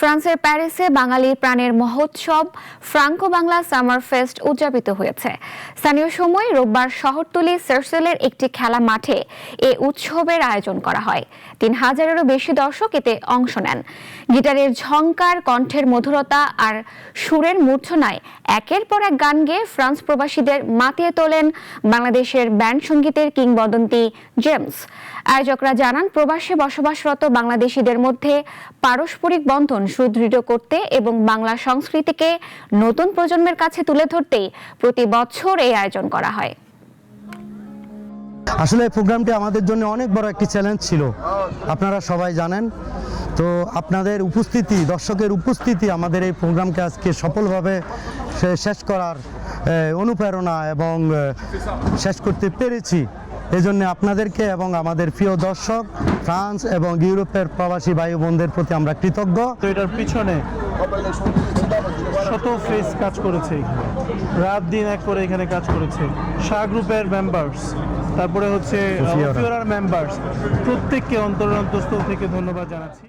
ফ্রান্সের প্যারিসে বাঙালির প্রাণের মহোৎসব ফ্রাঙ্কো বাংলা সামার ফেস্ট উদযাপিত হয়েছে। স্থানীয় সময় রোববার শহরতলি সার্সেলের একটি খেলা মাঠে এ উৎসবের আয়োজন করা হয়। ৩,০০০-এরও বেশি দর্শক এতে অংশ নেন। গিটারের ঝংকার, কণ্ঠের মধুরতা আর সুরের মূর্ছনায় একের পর এক গান গেয়ে ফ্রান্স প্রবাসীদের মাতিয়ে তোলেন বাংলাদেশের ব্যান্ড সঙ্গীতের কিংবদন্তি জেমস। আয়োজকরা জানান, প্রবাসে বসবাসরত বাংলাদেশিদের মধ্যে পারস্পরিক বন্ধন সুদৃঢ় করতে এবং বাংলা সংস্কৃতিকে নতুন প্রজন্মের কাছে তুলে ধরতেই প্রতি বছর এই আয়োজন করা হয়। আসলে এই প্রোগ্রামটি আমাদের জন্য অনেক বড় একটি চ্যালেঞ্জ ছিল, আপনারা সবাই জানেন। তো আপনাদের উপস্থিতি, দর্শকের উপস্থিতি আমাদের এই প্রোগ্রামকে আজকে সফলভাবে শেষ করার অনুপ্রেরণা এবং শেষ করতে পেরেছি। এজন্য আপনাদেরকে এবং আমাদের প্রিয় দর্শক ফ্রান্স এবং ইউরোপের প্রবাসী ভাই বোনদের প্রতি আমরা কৃতজ্ঞ। তো এটার পিছনে শত ফেস কাজ করেছে, রাত দিন এক করে এখানে কাজ করেছে। শাহ গ্রুপের মেম্বার্স, তারপরে হচ্ছে মেম্বার্স, প্রত্যেককে অন্তরস্থল থেকে ধন্যবাদ জানাচ্ছি।